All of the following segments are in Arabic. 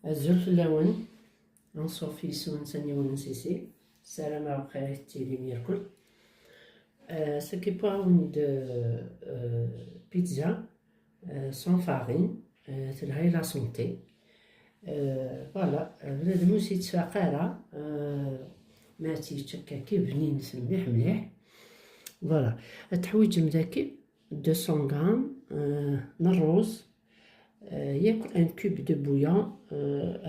الزلف اللون نصوفي سون سني ونسيسي السلام عليكم تيلي ميركل ce qui pound pizza sans farine تلهي لا سونتي فوالا بنادم واش يتفاقرها ما تيتشكا كي بنين مليح مليح فوالا التحويج مذاكي 200 غرام من الروز ياكل ان كوب دو بويون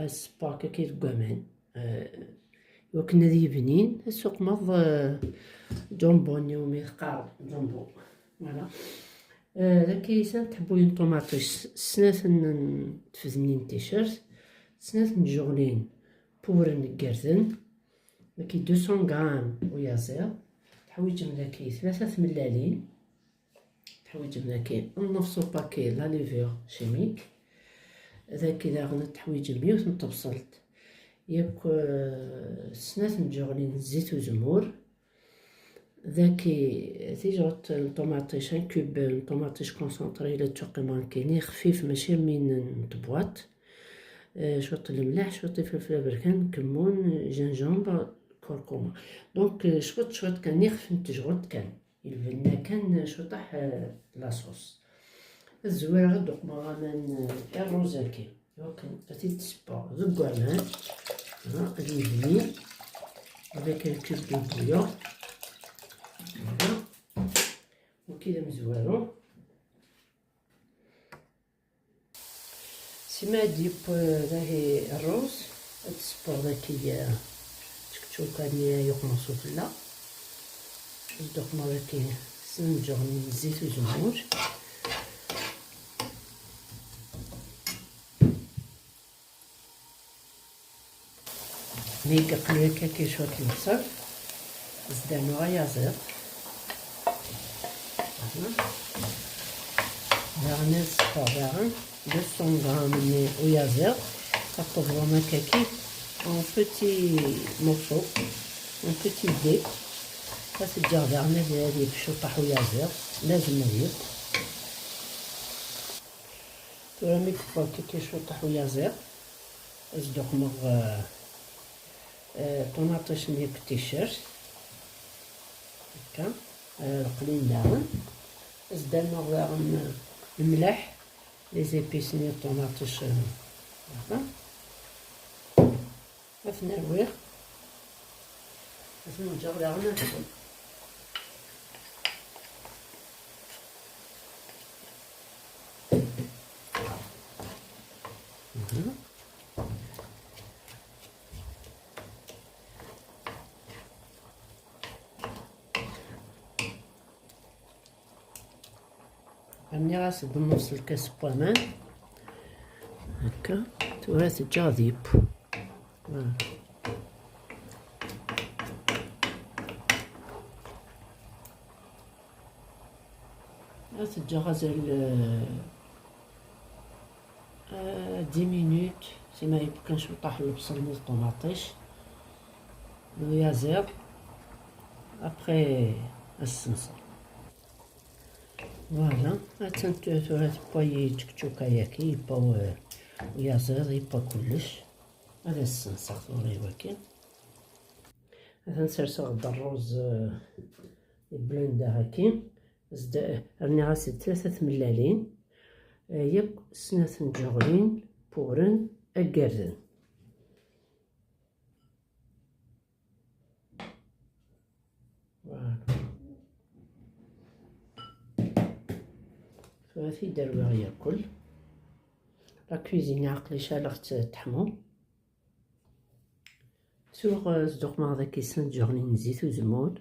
اسباك كي الكوامان وكنا ذي بنين السوق مض جونبون يومي قارب جونبون فوالا ذاك يسان تحبوين طوماطيش سنات تفزنين تيشيرت سنات نجغلين بورن كردن ذاكي 200 غرام ويازير تحويج مذاكي 3 ملالين تحويج مذاكي نص باكي لا ليفور شيميك ذاك إذا غنى تحويج 100 نطبصلت ياك سنات نجغلين زيت وزمور ذاكي تيجوت طوماطيش ان كوب طوماطيش كونسونطري إلا تقيمان كيني خفيف ماشي من طبواط شوط الملح شوطي فلفل بركان كمون جنجمبر كركم دونك شوط كان يخف نتجغد كان يلفلنا كان شطح لاصوص الزوير غدوق مغامان الروزاكي يمكن تاتي تسبا زكوامان غادي يبني هذاك الكوب دو بويون وكذا مزوارو سيما ديب راهي الروز تسبا ذاكي تكتشوكاني يقنصو فلا زدوق مغاكي سنجغني زيت وزمور ميك قلوة كاكي شوط البصل زدانو غيازير داغنا زفا داغن 200 غرام من ويازير كطبوا مكاكي en petit morceau en petit dé بس الجغداغنا هادي بشطح ويازير لازم نزيد تورا ميك كي شطح ويازير زدوق مغ طوماطيش نيك تيشيرت هكا القليل داغن زدنا داغن الملح لي زيبيس نيال طوماطيش هكا في الرويغ باش نجر داغن ناكل عندي راس بنص الكاس بوامان هكا تورات الجاذيب راس الجغازل 10 مينوت سيما يبقى نشوطح البصل من الطوماطيش اليازير ابخي السنسر فوالا هاتنتو ثلاث بوايي تكتشوكا ياكي يباو ويازير يبا كلش هذا السنسر ثوري واكي هذا نسرسو غدا الروز البلوندا هاكي زد راني غاسل 3 ملالين ياك سنات نجغلين بورن اكردن ثلاثي درويغ ياكل لا كويزين عقلي شالغت تحمو سوغ صدوق مع داك يسند جغلين زيت وزمور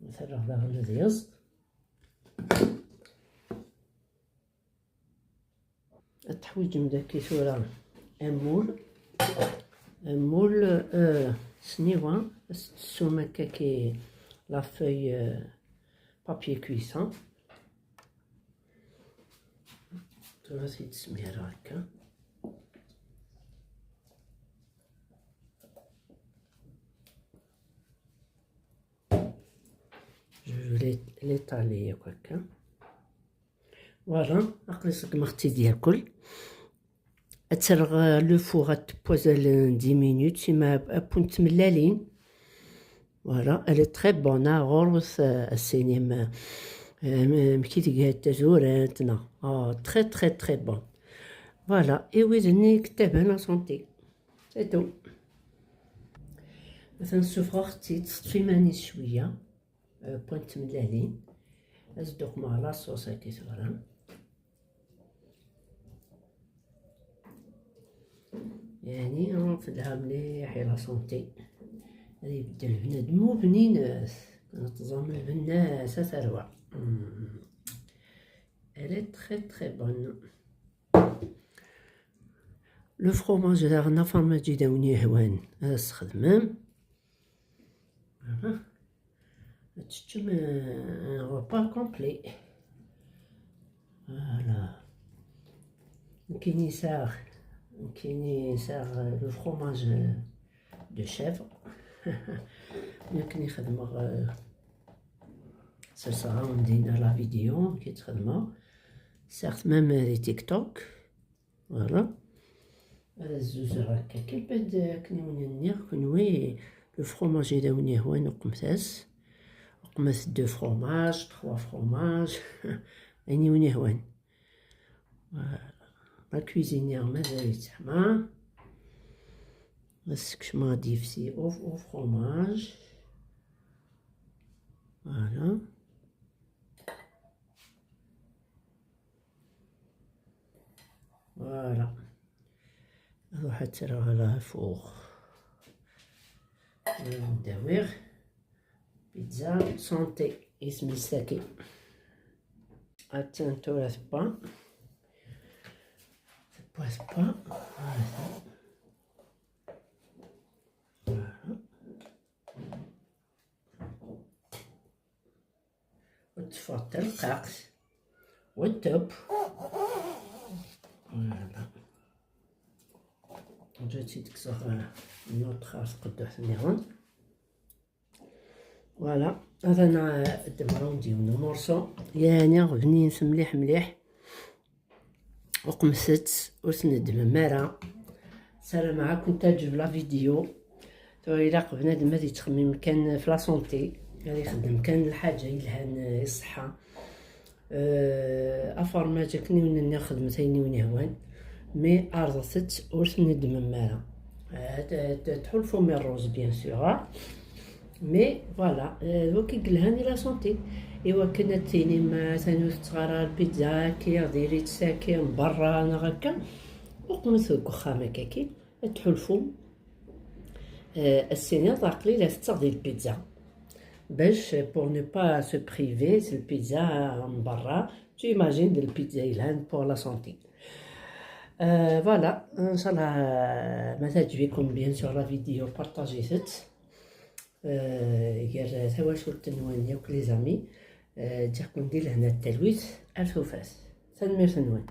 مثلا داغن الرياض التحويج مداكي ثورة مول سنيوان سوما كاكي لا فeuille بابي كويسون ثلاثي تسمير هكا جو l'étaler هكا فوالا أقلصك مختي ديال كل أتسرغ لو فور غتبوزال 10 minutes سيما بونت ملالين. فوالا elle est très bonne غورس السينما مكي تزوراتنا très très très bon. فوالا إيويزني كتابها لا سونتي سي تو. مثلا السفرة اختي تصطفي مانيس شوية بونت ملالين أزدوق مع لاصوص هاكي صغيرة يعني نرفدها مليح لا سونتي. هادي يبدا البنادم وبنينات كنتظن البنات تروى. Elle est très très bonne. لو فروماج داغنا فما تجي داوني هوان هذا استخدمام. تشتم ان روبا كومبلي. فوالا كاين يساغ لو فروماج دو شيفر. يمكن يخدمو سرسرة وندينا لا فيديو كي تخدمو سيغت ميم لي تيك توك. فوالا هذا الزوز هكا كيبان كنوني كنوي لو فروماج يداوني هوان وقمتاس وقمت 2 فروماج 3 فروماج يعني وني هوان. لا كويزينيير مازالت زعما بس كشما ديفسي او فروماج. فوالا فوالا نروح ترى على فوق نداوير بيتزا سونتي اسم الساكي. اتنتو لا با باس با وتفضل القاقس والتوب. فوالا جاتي تكسر نوت خاص قدوح النيرون. فوالا هذا انا الدمرو نديونو مورسو يعني غبنينس مليح مليح وقمست وسندم مارا. سلام معاكم تعجب لا فيديو تو الى بنادم هادي تخمم كان في لا سونتي غادي يخدم كان الحاجه يلهان الصحه افرماجه كني خدمت هيني ونهوان مي ارضت وسندم مارا تحلفوا من الروز بيان سور مي فوالا وكي قلهاني لا سونتي. ايوا كانت تيني ما ثاني صغار البيتزا كي ديري تساكي من برا انا هكا وقمت الكخامه كاكي تحلفوا السينات عقلي لا تستغدي البيتزا باش بور نو با سو بريفي سي البيتزا من برا تو ايماجين البيتزا يلهان بور لا سونتي. فوالا ان شاء الله ما تعجبكم بيان سور لا فيديو بارطاجيت غير تواصل التنوان ياك لي زامي تيكون دير هنا التلويث الفوفاس تنمير تنوان.